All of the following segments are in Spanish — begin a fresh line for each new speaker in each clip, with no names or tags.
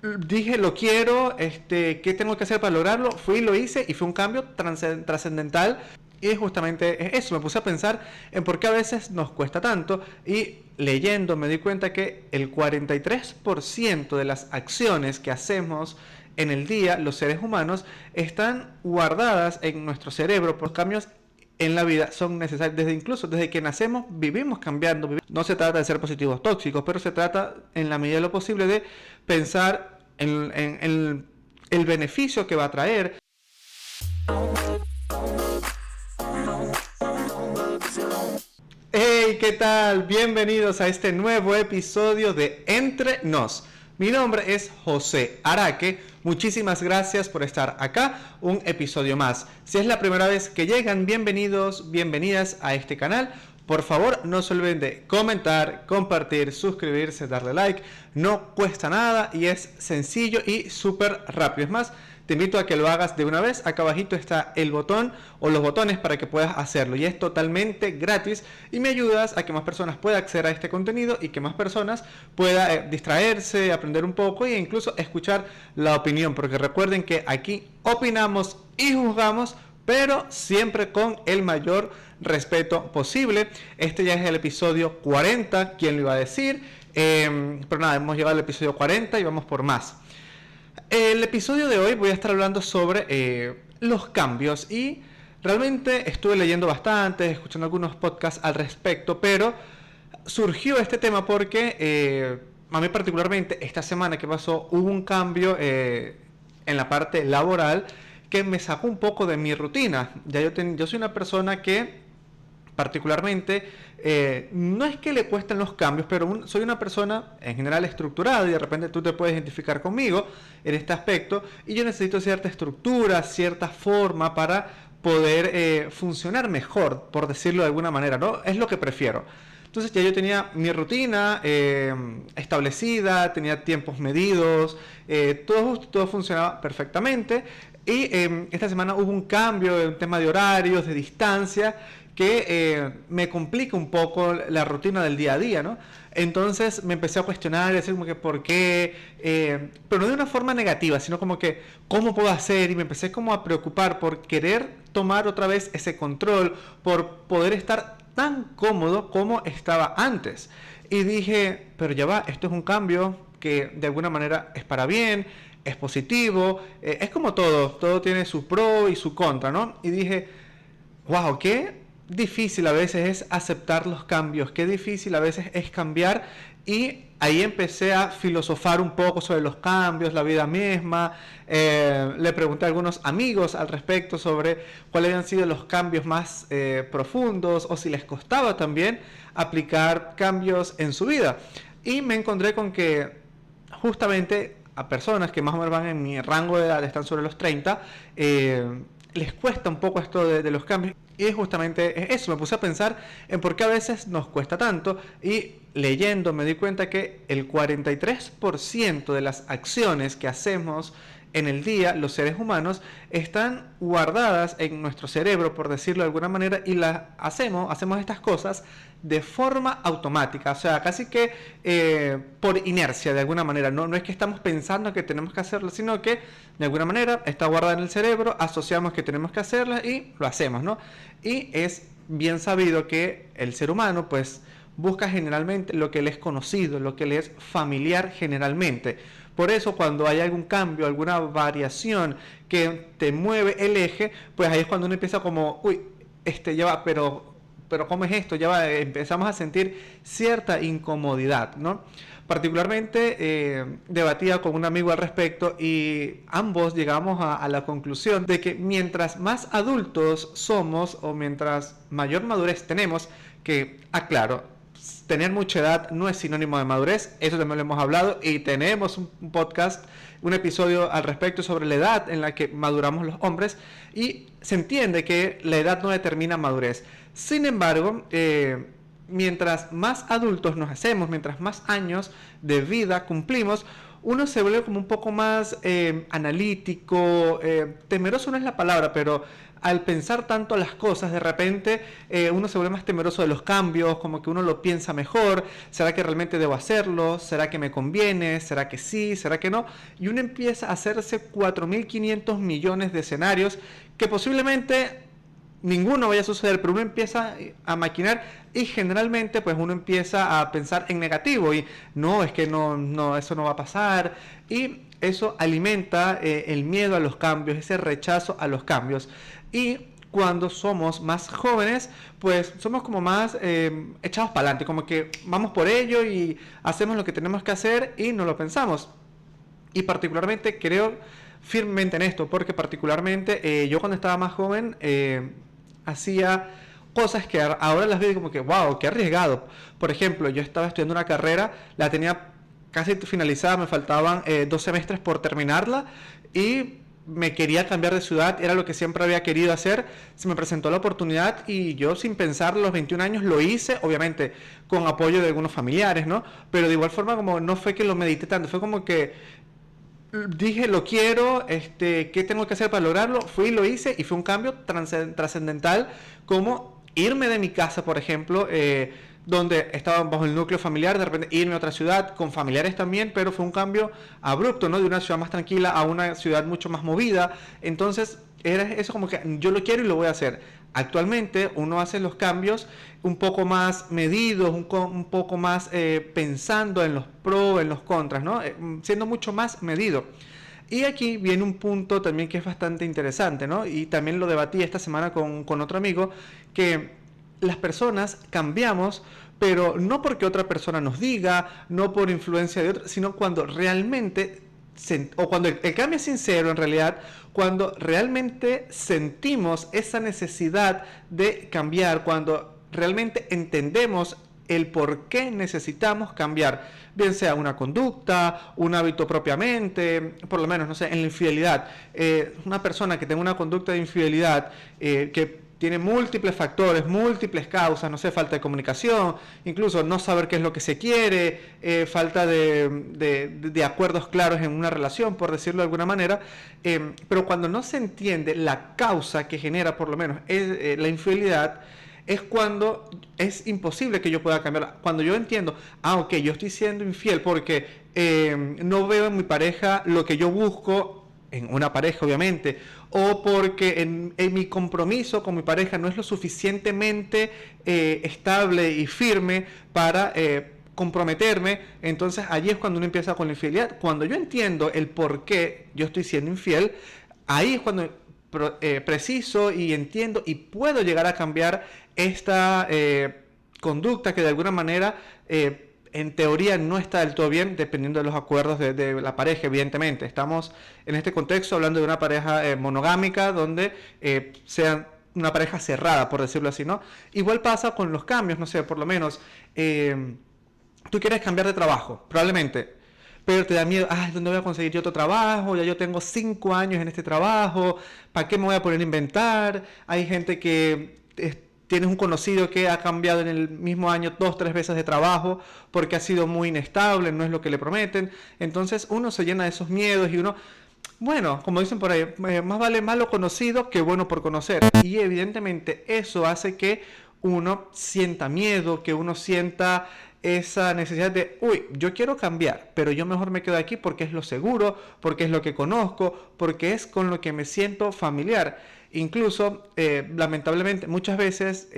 Dije, lo quiero, ¿qué tengo que hacer para lograrlo? Fui, lo hice y fue un cambio trascendental. Y justamente eso, me puse a pensar en por qué a veces nos cuesta tanto y leyendo me di cuenta que el 43% de las acciones que hacemos en el día, los seres humanos, están guardadas en nuestro cerebro por cambios en la vida son necesarios. Incluso desde que nacemos vivimos cambiando. No se trata de ser positivos tóxicos, pero se trata en la medida de lo posible de pensar en el beneficio que va a traer. Hey, ¿qué tal? Bienvenidos a este nuevo episodio de Entre Nos. Mi nombre es José Araque. Muchísimas gracias por estar acá, un episodio más. Si es la primera vez que llegan, bienvenidos, bienvenidas a este canal. Por favor, no se olviden de comentar, compartir, suscribirse, darle like. No cuesta nada y es sencillo y súper rápido. Es más, te invito a que lo hagas de una vez. Acá abajito está el botón o los botones para que puedas hacerlo. Y es totalmente gratis y me ayudas a que más personas puedan acceder a este contenido y que más personas puedan distraerse, aprender un poco e incluso escuchar la opinión. Porque recuerden que aquí opinamos y juzgamos, pero siempre con el mayor respeto posible. Este ya es el episodio 40, ¿quién lo iba a decir? Pero nada, hemos llegado al episodio 40 y vamos por más. El episodio de hoy voy a estar hablando sobre los cambios y realmente estuve leyendo bastante, escuchando algunos podcasts al respecto, pero surgió este tema porque a mí particularmente esta semana que pasó hubo un cambio en la parte laboral que me sacó un poco de mi rutina. Yo soy una persona que particularmente no es que le cuesten los cambios, pero soy una persona en general estructurada y de repente tú te puedes identificar conmigo en este aspecto y yo necesito cierta estructura, cierta forma para poder funcionar mejor, por decirlo de alguna manera, ¿no? Es lo que prefiero. Entonces ya yo tenía mi rutina establecida, tenía tiempos medidos, todo funcionaba perfectamente. Y esta semana hubo un cambio, un tema de horarios, de distancia, que me complica un poco la rutina del día a día, ¿no? Entonces me empecé a cuestionar y decir como que por qué, pero no de una forma negativa, sino como que cómo puedo hacer, y me empecé como a preocupar por querer tomar otra vez ese control, por poder estar tan cómodo como estaba antes. Y dije, pero ya va, esto es un cambio que de alguna manera es para bien, es positivo, es como todo tiene su pro y su contra, ¿no? Y dije, wow, qué difícil a veces es aceptar los cambios, qué difícil a veces es cambiar. Y ahí empecé a filosofar un poco sobre los cambios, la vida misma. Le pregunté a algunos amigos al respecto sobre cuáles habían sido los cambios más profundos o si les costaba también aplicar cambios en su vida. Y me encontré con que justamente a personas que más o menos van en mi rango de edad, están sobre los 30, les cuesta un poco esto de los cambios. Y justamente eso, me puse a pensar en por qué a veces nos cuesta tanto y leyendo me di cuenta que el 43% de las acciones que hacemos en el día, los seres humanos, están guardadas en nuestro cerebro, por decirlo de alguna manera, y las hacemos estas cosas de forma automática, o sea, casi que por inercia de alguna manera, no es que estamos pensando que tenemos que hacerlo, sino que de alguna manera está guardada en el cerebro, asociamos que tenemos que hacerla y lo hacemos, ¿no? Y es bien sabido que el ser humano pues busca generalmente lo que le es conocido, lo que le es familiar generalmente. Por eso cuando hay algún cambio, alguna variación que te mueve el eje, pues ahí es cuando uno empieza como, uy, ya va, pero ¿cómo es esto? Ya va, empezamos a sentir cierta incomodidad, ¿no? Particularmente debatía con un amigo al respecto y ambos llegamos a la conclusión de que mientras más adultos somos o mientras mayor madurez tenemos, que, aclaro, tener mucha edad no es sinónimo de madurez, eso también lo hemos hablado y tenemos un podcast, un episodio al respecto sobre la edad en la que maduramos los hombres y se entiende que la edad no determina madurez. Sin embargo, mientras más adultos nos hacemos, mientras más años de vida cumplimos, uno se vuelve como un poco más analítico, temeroso no es la palabra, pero al pensar tanto las cosas, de repente uno se vuelve más temeroso de los cambios, como que uno lo piensa mejor, ¿será que realmente debo hacerlo? ¿Será que me conviene? ¿Será que sí? ¿Será que no? Y uno empieza a hacerse 4.500 millones de escenarios que posiblemente ninguno vaya a suceder, pero uno empieza a maquinar y generalmente pues uno empieza a pensar en negativo y no, es que no, eso no va a pasar y eso alimenta el miedo a los cambios, ese rechazo a los cambios. Y cuando somos más jóvenes, pues somos como más echados para adelante, como que vamos por ello y hacemos lo que tenemos que hacer y no lo pensamos. Y particularmente creo firmemente en esto, porque particularmente yo cuando estaba más joven hacía cosas que ahora las veo como que, wow, qué arriesgado. Por ejemplo, yo estaba estudiando una carrera, la tenía casi finalizada, me faltaban 2 semestres por terminarla y me quería cambiar de ciudad, era lo que siempre había querido hacer, se me presentó la oportunidad y yo sin pensar a los 21 años lo hice, obviamente con apoyo de algunos familiares, ¿no? Pero de igual forma como no fue que lo medité tanto, fue como que dije, lo quiero, ¿qué tengo que hacer para lograrlo? Fui y lo hice y fue un cambio trascendental como irme de mi casa, por ejemplo, donde estaba bajo el núcleo familiar, de repente irme a otra ciudad con familiares también, pero fue un cambio abrupto, ¿no? De una ciudad más tranquila a una ciudad mucho más movida. Entonces, era eso como que yo lo quiero y lo voy a hacer. Actualmente uno hace los cambios un poco más medidos, un poco más pensando en los pros, en los contras, ¿no? Siendo mucho más medido. Y aquí viene un punto también que es bastante interesante, ¿no? Y también lo debatí esta semana con otro amigo, que las personas cambiamos, pero no porque otra persona nos diga, no por influencia de otra, sino cuando realmente, o cuando el cambio es sincero en realidad, cuando realmente sentimos esa necesidad de cambiar, cuando realmente entendemos el por qué necesitamos cambiar, bien sea una conducta, un hábito propiamente, por lo menos, no sé, en la infidelidad. Una persona que tenga una conducta de infidelidad que tiene múltiples factores, múltiples causas, no sé, falta de comunicación, incluso no saber qué es lo que se quiere, falta de acuerdos claros en una relación, por decirlo de alguna manera, pero cuando no se entiende la causa que genera, por lo menos, la infidelidad, es cuando es imposible que yo pueda cambiar. Cuando yo entiendo, ok, yo estoy siendo infiel porque no veo en mi pareja lo que yo busco, en una pareja obviamente, o porque en mi compromiso con mi pareja no es lo suficientemente estable y firme para comprometerme, entonces allí es cuando uno empieza con la infidelidad. Cuando yo entiendo el por qué yo estoy siendo infiel, ahí es cuando preciso y entiendo y puedo llegar a cambiar esta conducta que de alguna manera en teoría no está del todo bien, dependiendo de los acuerdos de la pareja, evidentemente. Estamos en este contexto hablando de una pareja monogámica, donde sean una pareja cerrada, por decirlo así, ¿no? Igual pasa con los cambios, no sé, por lo menos, tú quieres cambiar de trabajo, probablemente, pero te da miedo, ay, ¿dónde voy a conseguir yo otro trabajo? Ya yo tengo 5 años en este trabajo, ¿para qué me voy a poner a inventar? Hay gente que... tienes un conocido que ha cambiado en el mismo año 2-3 veces de trabajo porque ha sido muy inestable, no es lo que le prometen. Entonces uno se llena de esos miedos y uno, bueno, como dicen por ahí, más vale malo conocido que bueno por conocer. Y evidentemente eso hace que uno sienta miedo, que uno sienta esa necesidad de, uy, yo quiero cambiar, pero yo mejor me quedo aquí porque es lo seguro, porque es lo que conozco, porque es con lo que me siento familiar. Incluso, lamentablemente, muchas veces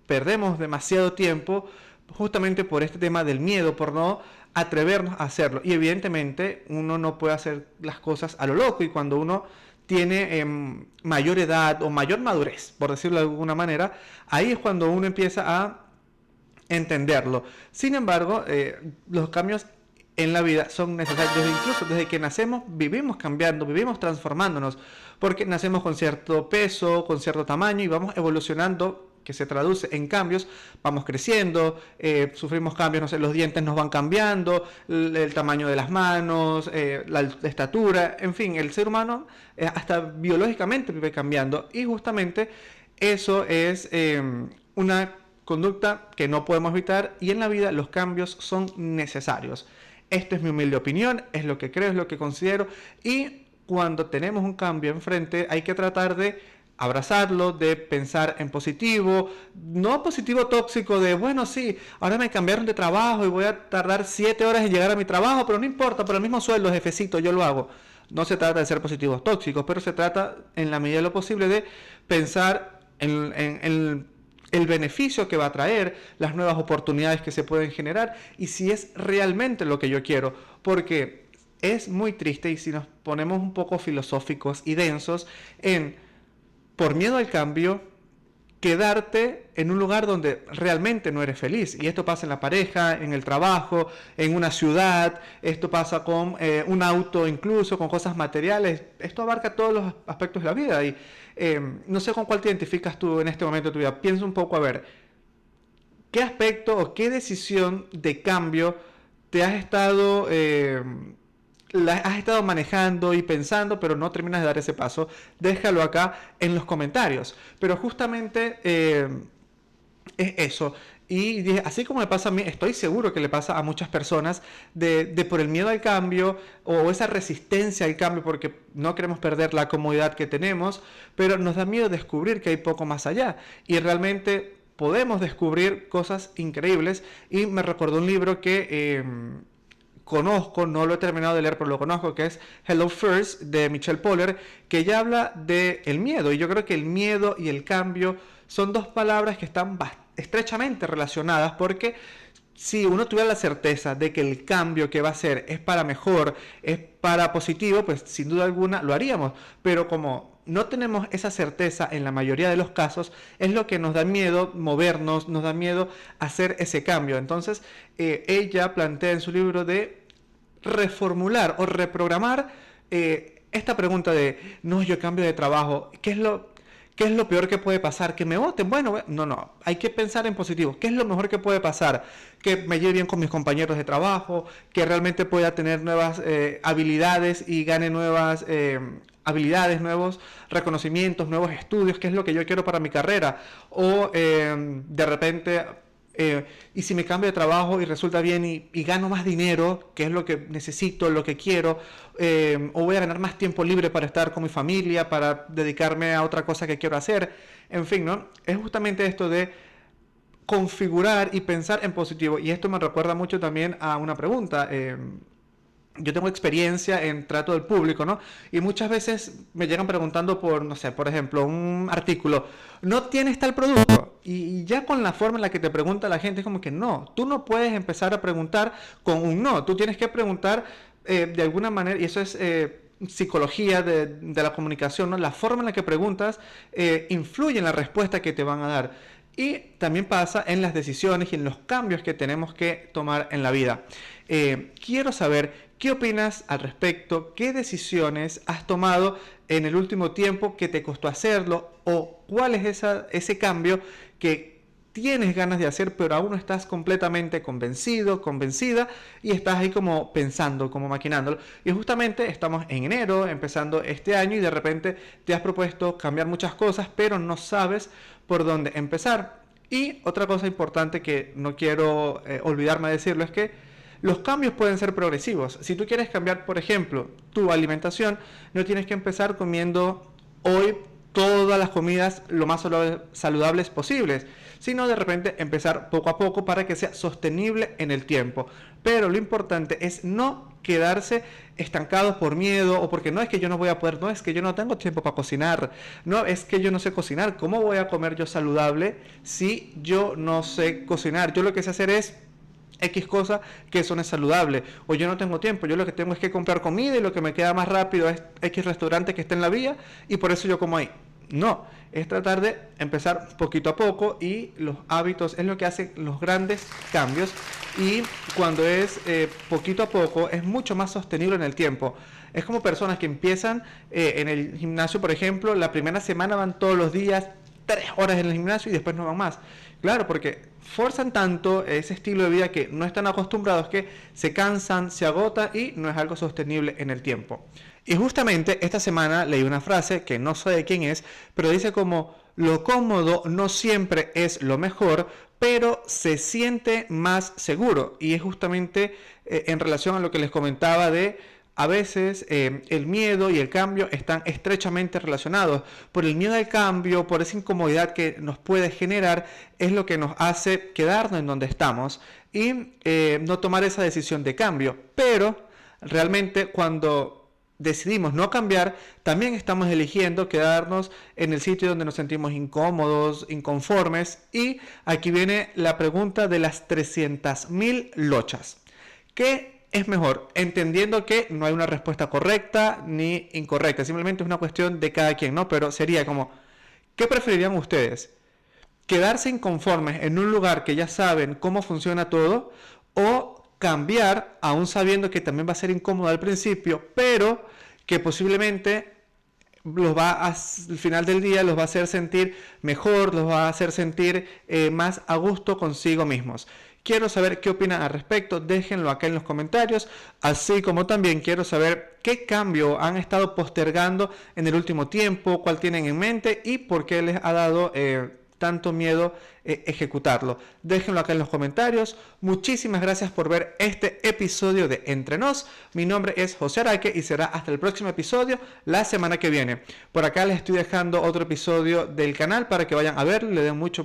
perdemos demasiado tiempo justamente por este tema del miedo, por no atrevernos a hacerlo. Y evidentemente uno no puede hacer las cosas a lo loco y cuando uno tiene mayor edad o mayor madurez, por decirlo de alguna manera, ahí es cuando uno empieza a entenderlo. Sin embargo, los cambios en la vida son necesarios. Incluso desde que nacemos vivimos cambiando, vivimos transformándonos, porque nacemos con cierto peso, con cierto tamaño y vamos evolucionando, que se traduce en cambios, vamos creciendo, sufrimos cambios, no sé, los dientes nos van cambiando, el tamaño de las manos, la estatura, en fin, el ser humano hasta biológicamente vive cambiando y justamente eso es una conducta que no podemos evitar y en la vida los cambios son necesarios. esto es mi humilde opinión, es lo que creo, es lo que considero, y cuando tenemos un cambio enfrente hay que tratar de abrazarlo, de pensar en positivo, no positivo tóxico de, bueno, sí, ahora me cambiaron de trabajo y voy a tardar 7 horas en llegar a mi trabajo, pero no importa, por el mismo sueldo, jefecito, yo lo hago. No se trata de ser positivos tóxicos, pero se trata, en la medida de lo posible, de pensar en el beneficio que va a traer, las nuevas oportunidades que se pueden generar y si es realmente lo que yo quiero. Porque es muy triste, y si nos ponemos un poco filosóficos y densos, por miedo al cambio, quedarte en un lugar donde realmente no eres feliz. Y esto pasa en la pareja, en el trabajo, en una ciudad, esto pasa con un auto, incluso con cosas materiales. Esto abarca todos los aspectos de la vida. Y no sé con cuál te identificas tú en este momento de tu vida. Piensa un poco a ver, ¿qué aspecto o qué decisión de cambio te has estado... la has estado manejando y pensando, pero no terminas de dar ese paso? Déjalo acá en los comentarios. Pero justamente es eso. Y dije, así como me pasa a mí, estoy seguro que le pasa a muchas personas de por el miedo al cambio o esa resistencia al cambio porque no queremos perder la comodidad que tenemos, pero nos da miedo descubrir que hay poco más allá. Y realmente podemos descubrir cosas increíbles. Y me recordó un libro que... conozco, no lo he terminado de leer, pero lo conozco, que es Hello First, de Michelle Poller, que ya habla del miedo. Y yo creo que el miedo y el cambio son dos palabras que están estrechamente relacionadas, porque si uno tuviera la certeza de que el cambio que va a hacer es para mejor, es para positivo, pues sin duda alguna lo haríamos. Pero como no tenemos esa certeza en la mayoría de los casos, es lo que nos da miedo movernos, nos da miedo hacer ese cambio. Entonces, ella plantea en su libro de reformular o reprogramar esta pregunta de, no, yo cambio de trabajo, ¿qué es lo peor que puede pasar? ¿Que me voten? Bueno, no, hay que pensar en positivo. ¿Qué es lo mejor que puede pasar? Que me lleve bien con mis compañeros de trabajo, que realmente pueda tener nuevas habilidades y gane nuevas habilidades, nuevos reconocimientos, nuevos estudios, que es lo que yo quiero para mi carrera. O de repente... y si me cambio de trabajo y resulta bien y gano más dinero, que es lo que necesito, lo que quiero, o voy a ganar más tiempo libre para estar con mi familia, para dedicarme a otra cosa que quiero hacer, en fin, ¿no? Es justamente esto de configurar y pensar en positivo. Y esto me recuerda mucho también a una pregunta. Yo tengo experiencia en trato del público, ¿no? Y muchas veces me llegan preguntando por, no sé, por ejemplo, un artículo, ¿no tienes tal producto? Y ya con la forma en la que te pregunta la gente es como que no, tú no puedes empezar a preguntar con un no, tú tienes que preguntar de alguna manera, y eso es psicología de la comunicación, ¿no? La forma en la que preguntas influye en la respuesta que te van a dar. Y también pasa en las decisiones y en los cambios que tenemos que tomar en la vida. Quiero saber qué opinas al respecto, qué decisiones has tomado en el último tiempo que te costó hacerlo, o cuál es ese cambio que tienes ganas de hacer pero aún no estás completamente convencido, convencida, y estás ahí como pensando, como maquinándolo. Y justamente estamos en enero, empezando este año, y de repente te has propuesto cambiar muchas cosas pero no sabes por dónde empezar. Y otra cosa importante que no quiero olvidarme de decirlo es que los cambios pueden ser progresivos. Si tú quieres cambiar, por ejemplo, tu alimentación, no tienes que empezar comiendo hoy todas las comidas lo más saludables posibles, sino de repente empezar poco a poco para que sea sostenible en el tiempo. Pero lo importante es no quedarse estancados por miedo o porque no es que yo no voy a poder, no es que yo no tengo tiempo para cocinar, no es que yo no sé cocinar. ¿Cómo voy a comer yo saludable si yo no sé cocinar? Yo lo que sé hacer es X cosa que eso no es saludable, o yo no tengo tiempo, yo lo que tengo es que comprar comida y lo que me queda más rápido es X restaurante que está en la vía y por eso yo como ahí. No, es tratar de empezar poquito a poco, y los hábitos es lo que hace los grandes cambios, y cuando es poquito a poco es mucho más sostenible en el tiempo. Es como personas que empiezan en el gimnasio, por ejemplo, la primera semana van todos los días 3 horas en el gimnasio y después no van más. Claro, porque forzan tanto ese estilo de vida que no están acostumbrados, que se cansan, se agotan y no es algo sostenible en el tiempo. Y justamente esta semana leí una frase que no sé de quién es, pero dice como: lo cómodo no siempre es lo mejor, pero se siente más seguro. Y es justamente en relación a lo que les comentaba de a veces el miedo y el cambio están estrechamente relacionados. Por el miedo al cambio, por esa incomodidad que nos puede generar, es lo que nos hace quedarnos en donde estamos y no tomar esa decisión de cambio. Pero realmente cuando decidimos no cambiar, también estamos eligiendo quedarnos en el sitio donde nos sentimos incómodos, inconformes. Y aquí viene la pregunta de las 300.000 lochas. ¿Qué es mejor? Entendiendo que no hay una respuesta correcta ni incorrecta, simplemente es una cuestión de cada quien, ¿no? Pero sería como, ¿qué preferirían ustedes? ¿Quedarse inconformes en un lugar que ya saben cómo funciona todo o cambiar aún sabiendo que también va a ser incómodo al principio, pero que posiblemente al final del día los va a hacer sentir mejor, los va a hacer sentir más a gusto consigo mismos? Quiero saber qué opinan al respecto, déjenlo acá en los comentarios, así como también quiero saber qué cambio han estado postergando en el último tiempo, cuál tienen en mente y por qué les ha dado tanto miedo ejecutarlo. Déjenlo acá en los comentarios. Muchísimas gracias por ver este episodio de Entre Nos. Mi nombre es José Araque y será hasta el próximo episodio la semana que viene. Por acá les estoy dejando otro episodio del canal para que vayan a verlo y le den mucho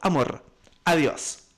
amor. Adiós.